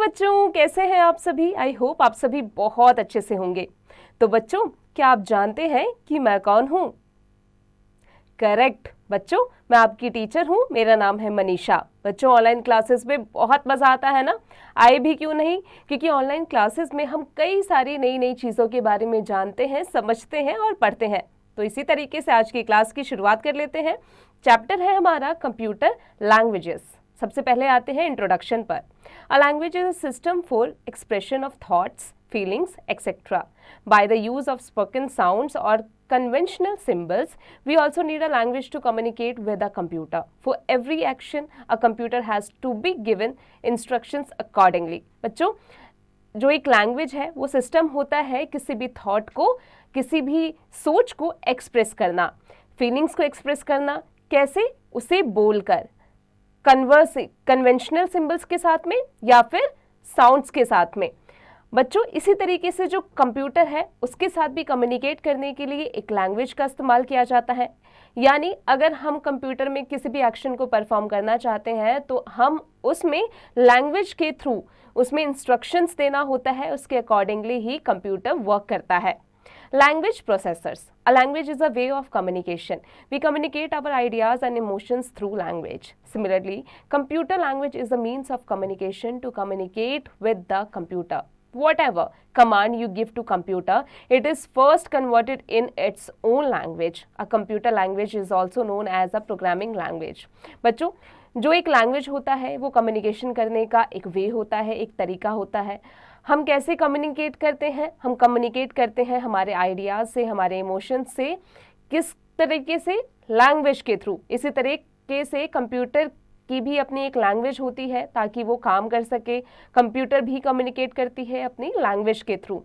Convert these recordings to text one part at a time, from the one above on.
बच्चों, कैसे हैं आप सभी। आई होप आप सभी बहुत अच्छे से होंगे। तो बच्चों, क्या आप जानते हैं कि मैं कौन हूं? करेक्ट बच्चों, मैं आपकी टीचर हूं। मेरा नाम है मनीषा। बच्चों, ऑनलाइन क्लासेस में बहुत मजा आता है ना। आए भी क्यों नहीं, क्योंकि ऑनलाइन क्लासेस में हम कई सारी नई नई चीजों के बारे में जानते हैं, समझते हैं और पढ़ते हैं। तो इसी तरीके से आज की क्लास की शुरुआत कर लेते हैं। चैप्टर है हमारा कंप्यूटर लैंग्वेजेस। सबसे पहले आते हैं इंट्रोडक्शन पर। A language is a system for expression of thoughts, feelings, etc. By the use of spoken sounds or conventional symbols, we also need a language to communicate with a computer. For every action, a computer has to be given instructions accordingly. बच्चों, जो एक language है वो system होता है किसी भी thought को, किसी भी सोच को एक्सप्रेस करना, फीलिंग्स को एक्सप्रेस करना। कैसे? उसे बोलकर, कन्वेंशनल सिंबल्स के साथ में या फिर साउंड्स के साथ में। बच्चों, इसी तरीके से जो कंप्यूटर है उसके साथ भी कम्युनिकेट करने के लिए एक लैंग्वेज का इस्तेमाल किया जाता है। यानी अगर हम कंप्यूटर में किसी भी एक्शन को परफॉर्म करना चाहते हैं तो हम उसमें लैंग्वेज के थ्रू उसमें इंस्ट्रक्शंस देना होता है, उसके अकॉर्डिंगली ही कंप्यूटर वर्क करता है। Language processors. A language is a way of communication. We communicate our ideas and emotions through language. Similarly, computer language is a means of communication to communicate with the computer. Whatever command you give to computer, it is first converted in its own language. A computer language is also known as a programming language. बच्चों, जो एक language होता है वो communication करने का एक वे होता है, एक तरीका होता है। हम कैसे कम्युनिकेट करते हैं? हम कम्युनिकेट करते हैं हमारे आइडियाज से, हमारे इमोशंस से। किस तरीके से? लैंग्वेज के थ्रू। इसी तरीके से कंप्यूटर की भी अपनी एक लैंग्वेज होती है ताकि वो काम कर सके। कंप्यूटर भी कम्युनिकेट करती है अपनी लैंग्वेज के थ्रू।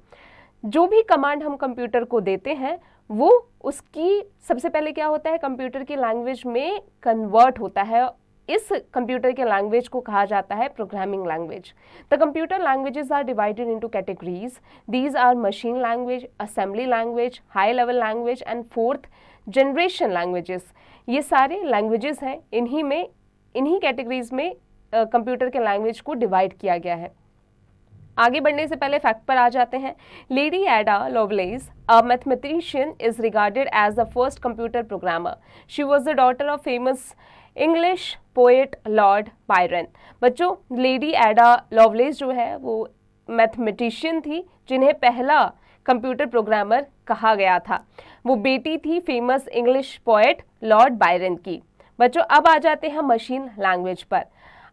जो भी कमांड हम कंप्यूटर को देते हैं वो उसकी सबसे पहले क्या होता है, कंप्यूटर की लैंग्वेज में कन्वर्ट होता है। इस कंप्यूटर के लैंग्वेज को कहा जाता है programming language. The computer languages are divided into categories. These are machine language, assembly language, high level language and fourth generation languages. ये सारे लैंग्वेजेस हैं। इन्हीं कैटेगरीज में कंप्यूटर के लैंग्वेज को डिवाइड किया गया है। आगे बढ़ने से पहले फैक्ट पर आ जाते हैं। Lady Ada Lovelace, a mathematician, is regarded as the first computer programmer. She was the daughter of famous English poet Lord Byron. बच्चों, लेडी एडा लवलेस जो है वो मैथमेटिशियन थी जिन्हें पहला कंप्यूटर प्रोग्रामर कहा गया था। वो बेटी थी famous English poet Lord Byron की। बच्चों, अब आ जाते हैं मशीन लैंग्वेज पर।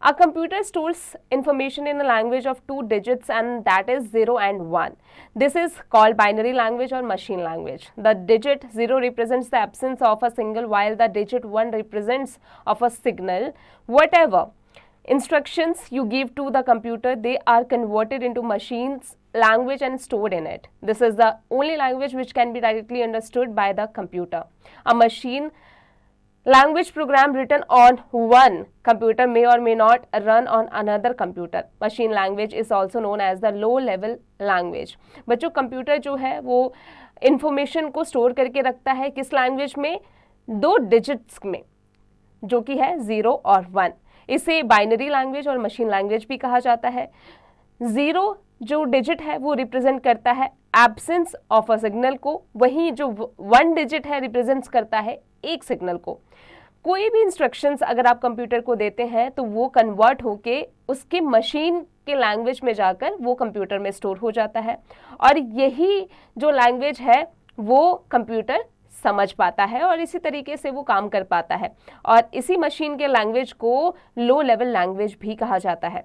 A computer stores information in a language of 2 digits and that is 0 and 1. This is called binary language or machine language. The digit 0 represents the absence of a signal while the digit 1 represents of a signal. Whatever instructions you give to the computer, they are converted into machine's language and stored in it. This is the only language which can be directly understood by the computer. A machine language program written on one computer may or may not run on another computer. Machine language is also known as the low level language. बच्चों, computer जो है वो information को store करके रखता है किस language में? 2 डिजिट्स में, जो कि है 0 और 1। इसे बाइनरी लैंग्वेज और मशीन लैंग्वेज भी कहा जाता है। 0 जो डिजिट है वो रिप्रेजेंट करता है एब्सेंस ऑफ अ सिग्नल को, वहीं जो 1 डिजिट है रिप्रेजेंट्स करता है एक सिग्नल को। कोई भी इंस्ट्रक्शंस अगर आप कंप्यूटर को देते हैं तो वो कन्वर्ट होके उसके मशीन के लैंग्वेज में जाकर वो कंप्यूटर में स्टोर हो जाता है और यही जो लैंग्वेज है वो कंप्यूटर समझ पाता है और इसी तरीके से वो काम कर पाता है। और इसी मशीन के लैंग्वेज को लो लेवल लैंग्वेज भी कहा जाता है।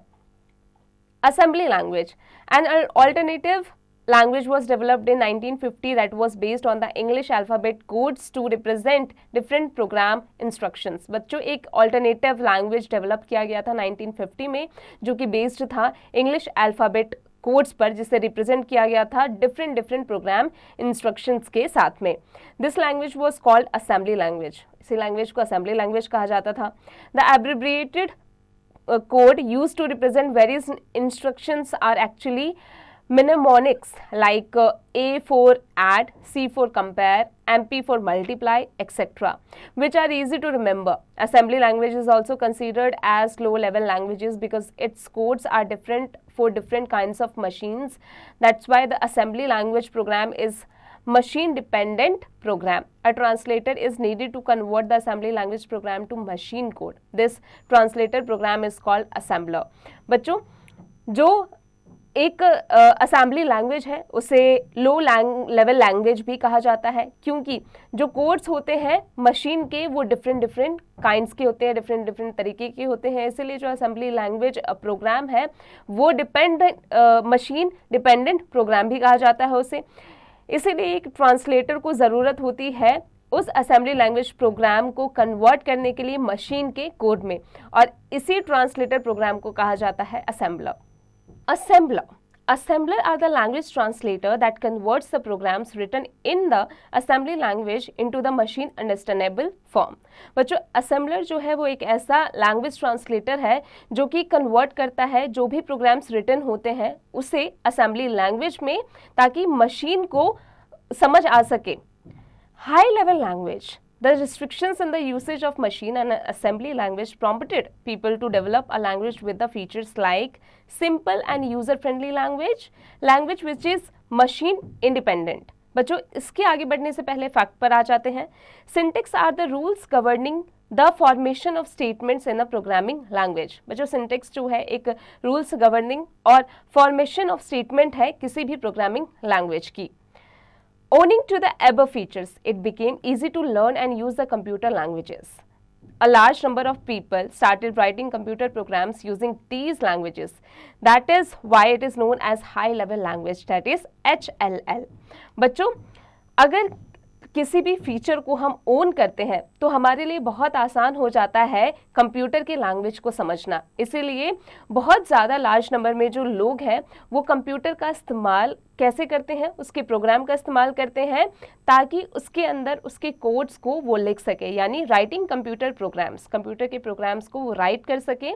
Assembly language. An alternative language was developed in 1950 that was based on the English alphabet codes to represent different program instructions. बच्चों, एक alternative language develop किया गया था 1950 में, जो कि based था English alphabet कोड्स पर, जिसे रिप्रेजेंट किया गया था डिफरेंट प्रोग्राम इंस्ट्रक्शंस के साथ में। This language was called assembly language. इसी लैंग्वेज को असेंबली लैंग्वेज कहा जाता था। The abbreviated code used to represent various instructions are actually mnemonics like A for add, C for compare, MP for multiply, etc., which are easy to remember. Assembly language is also considered as low level languages because its codes are different for different kinds of machines. That's why the assembly language program is machine dependent program. A translator is needed to convert the assembly language program to machine code. This translator program is called assembler. बच्चों, जो एक assembly language है उसे low level language भी कहा जाता है, क्योंकि जो कोड्स होते हैं मशीन के वो डिफरेंट डिफरेंट काइंड्स के होते हैं, डिफरेंट डिफरेंट तरीके के होते हैं, इसीलिए जो असेंबली लैंग्वेज प्रोग्राम है वो मशीन डिपेंडेंट प्रोग्राम भी कहा जाता है उसे। इसीलिए एक ट्रांसलेटर को ज़रूरत होती है उस असेंबली लैंग्वेज प्रोग्राम को कन्वर्ट करने के लिए मशीन के कोड में, और इसी ट्रांसलेटर प्रोग्राम को कहा जाता है assembler. Assembler are the language translator that converts the programs written in the assembly language into the machine understandable form. बच्चों, assembler जो है वो एक ऐसा language translator है जो कि convert करता है जो भी programs written होते हैं उसे assembly language में, ताकि machine को समझ आ सके। High level language. The restrictions in the usage of machine and assembly language prompted people to develop a language with the features like simple and user-friendly language which is machine independent. बच्चों, इसके आगे बढ़ने से पहले fact पर आ जाते हैं। Syntax are the rules governing the formation of statements in a programming language. बच्चों, syntax जो है एक rules governing और formation of statement है किसी भी programming language की। Owing to the above features, it became easy to learn and use the computer languages. A large number of people started writing computer programs using these languages. That is why it is known as high level language, that is HLL. बच्चों, अगर किसी भी feature को हम own करते हैं तो हमारे लिए बहुत आसान हो जाता है कंप्यूटर की लैंग्वेज को समझना। इसीलिए बहुत ज़्यादा लार्ज नंबर में जो लोग हैं वो कंप्यूटर का इस्तेमाल कैसे करते हैं, उसके प्रोग्राम का इस्तेमाल करते हैं ताकि उसके अंदर उसके कोड्स को वो लिख सके, यानी राइटिंग कंप्यूटर प्रोग्राम्स, कंप्यूटर के प्रोग्राम्स को वो राइट कर सके,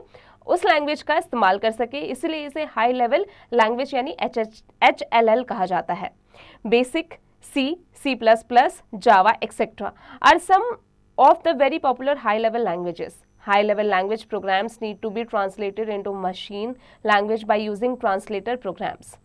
उस लैंग्वेज का इस्तेमाल कर सके। इसलिए इसे हाई लेवल लैंग्वेज यानी HLL कहा जाता है। Basic, C, C++, Java, etc. are some of the very popular high-level languages. High-level language programs need to be translated into machine language by using translator programs.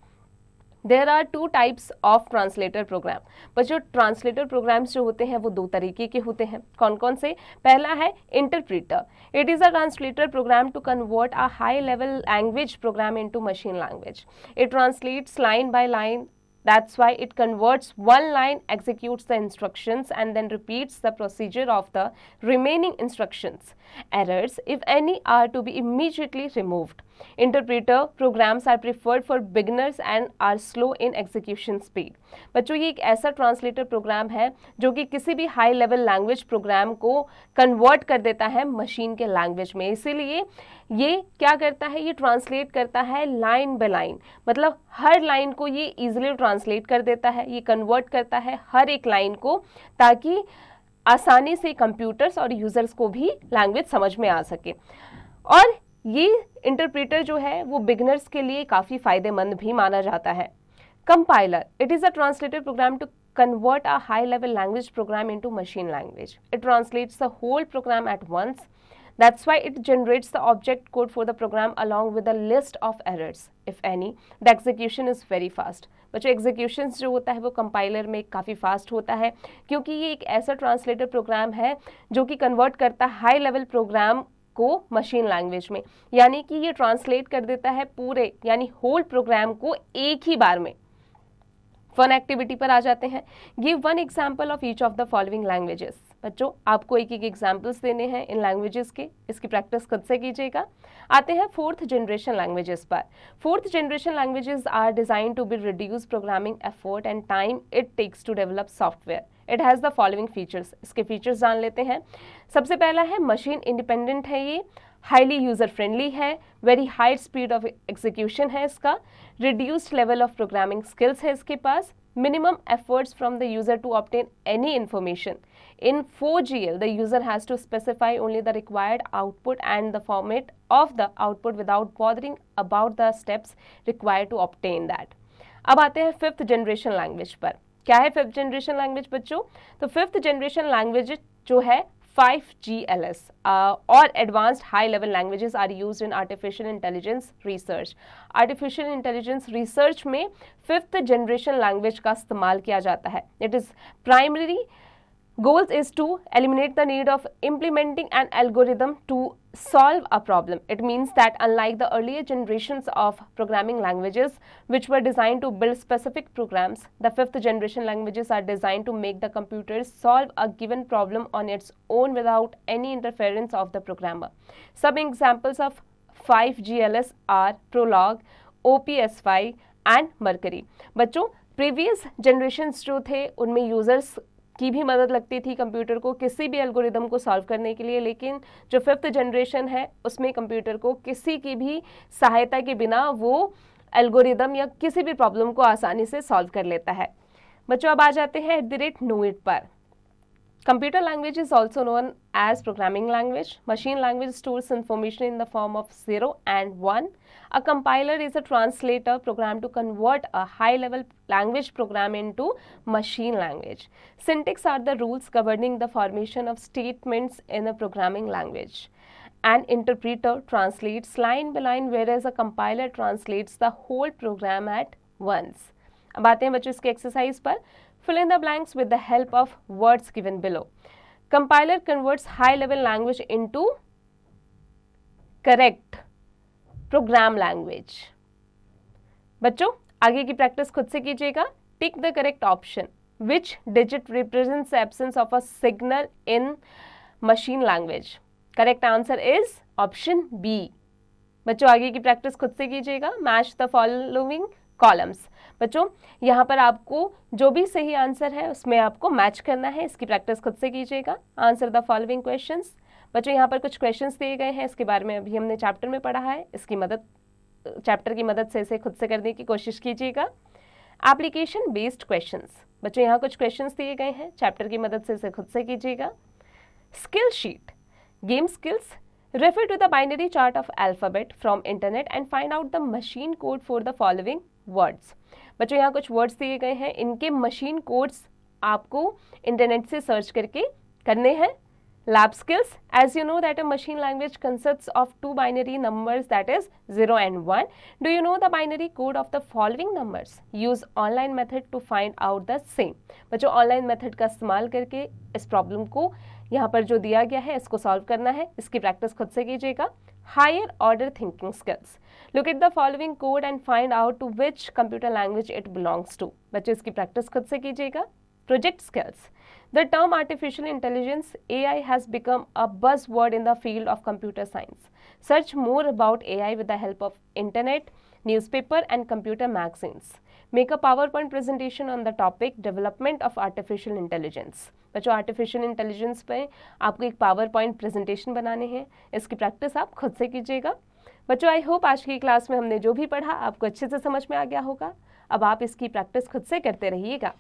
There are two types of translator program. पर जो translator programs जो होते हैं वो दो तरीके के होते हैं। कौन कौन से? पहला है interpreter. It is a translator program to convert a high-level language program into machine language. It translates line by line. That's why it converts one line, executes the instructions, and then repeats the procedure of the remaining instructions. Errors, if any, are to be immediately removed. Interpreter programs are preferred for beginners and are slow in execution speed. बच्चों, ये एक ऐसा translator programme है जो कि किसी भी high level language program को कन्वर्ट कर देता है मशीन के लैंग्वेज में। इसीलिए ये क्या करता है, ये ट्रांसलेट करता है लाइन बाय लाइन, मतलब हर लाइन को ये इजीली ट्रांसलेट कर देता है, ये कन्वर्ट करता है हर एक लाइन को, ताकि आसानी से कंप्यूटर्स और यूजर्स को भी लैंग्वेज समझ में आ सके। और ये इंटरप्रेटर जो है वो बिगिनर्स के लिए काफ़ी फ़ायदेमंद भी माना जाता है। Compiler, it is a translated program to convert a high-level language program into machine language. It translates the whole program at once. That's why it generates the object code for the program along with a list of errors, if any. The execution is very fast. बच्चों, executions जो होता है वो compiler में काफ़ी fast होता है, क्योंकि ये एक ऐसा ट्रांसलेटर प्रोग्राम है जो कि कन्वर्ट करता है हाई लेवल प्रोग्राम को मशीन लैंग्वेज में, यानी कि ये ट्रांसलेट कर देता है पूरे यानी होल प्रोग्राम को एक ही बार में। फन एक्टिविटी पर आ जाते हैं। Give one example of each of the following languages. बच्चों, आपको एक एक एग्जाम्पल्स देने हैं इन लैंग्वेजेस के, इसकी प्रैक्टिस खुद से कीजिएगा। आते हैं फोर्थ जनरेशन लैंग्वेजेस पर। Fourth generation languages are design to be reduce programming effort and time it takes to develop software. It has the following features. इसके फीचर्स जान लेते हैं। सबसे पहला है मशीन इंडिपेंडेंट है, ये हाईली यूज़र फ्रेंडली है, very high speed of execution है इसका, reduced level of programming skills है इसके पास, minimum efforts from the user to obtain any information. In 4GL, the user has to specify only the required output and the format of the output without bothering about the steps required to obtain that. अब आते हैं fifth generation language पर। क्या है fifth generation language बच्चों? तो fifth generation language जो है 5GLS और advanced high level languages are used in artificial intelligence research. Artificial intelligence research में फिफ्थ जनरेशन लैंग्वेज का इस्तेमाल किया जाता है। It is primary goals is to eliminate the need of implementing an algorithm to solve a problem. It means that unlike the earlier generations of programming languages which were designed to build specific programs, the fifth generation languages are designed to make the computer solve a given problem on its own without any interference of the programmer. Some examples of 5GLS are Prolog, OPS5 and Mercury. बच्चों previous generations जो थे उनमें users की भी मदद लगती थी computer को किसी भी एल्गोरिदम को सॉल्व करने के लिए, लेकिन जो फिफ्थ जनरेशन है उसमें कंप्यूटर को किसी की भी सहायता के बिना वो एल्गोरिदम या किसी भी प्रॉब्लम को आसानी से सॉल्व कर लेता है। बच्चों अब आ जाते हैं @NOIT पर। Computer language is also known as programming language. Machine language stores information in the form of 0 and 1. A compiler is a translator programmed to convert a high-level language program into machine language. Syntax are the rules governing the formation of statements in a programming language. An interpreter translates line by line, whereas a compiler translates the whole program at once. अब आते हैं बच्चों इसके exercise पर। Fill in the blanks with the help of words given below. Compiler converts high-level language into correct program language. बच्चों आगे की practice खुद से कीजिएगा। Tick the correct option. Which digit represents the absence of a signal in machine language? Correct answer is option B. बच्चों आगे की practice खुद से कीजिएगा। Match the following columns. बच्चों यहाँ पर आपको जो भी सही आंसर है उसमें आपको मैच करना है। इसकी प्रैक्टिस खुद से कीजिएगा। Answer the following questions. बच्चों यहाँ पर कुछ क्वेश्चंस दिए गए हैं, इसके बारे में अभी हमने चैप्टर में पढ़ा है। चैप्टर की मदद से इसे खुद से करने की कोशिश कीजिएगा। Application based questions. बच्चों यहाँ कुछ क्वेश्चंस दिए गए हैं, चैप्टर की मदद से इसे खुद से कीजिएगा। Skill sheet, game skills. Refer to the binary chart of alphabet from internet and find out the machine code for the following words. बच्चों यहाँ कुछ वर्ड्स दिए गए हैं, इनके मशीन कोड्स आपको इंटरनेट से सर्च करके करने हैं। Lab skills, as you know that a machine language consists of two binary numbers, that is 0 and 1. Do you know the binary code of the following numbers? Use online method to find out the same. बच्चों online method का इस्तेमाल करके इस problem को यहाँ पर जो दिया गया है इसको सॉल्व करना है। इसकी प्रैक्टिस खुद से कीजिएगा। Higher order thinking skills. Look at the following code and find out to which computer language it belongs to. बच्चों इसकी प्रैक्टिस खुद से कीजिएगा। Project skills. The term artificial intelligence (AI) has become a buzzword in the field of computer science. Search more about AI with the help of internet, newspaper and computer magazines. Make a PowerPoint presentation on the topic development of artificial intelligence. बच्चों artificial intelligence पे आपको एक PowerPoint presentation बनाने हैं, इसकी practice आप खुद से कीजिएगा। बच्चों आई होप आज की क्लास में हमने जो भी पढ़ा आपको अच्छे से समझ में आ गया होगा। अब आप इसकी प्रैक्टिस खुद से करते रहिएगा।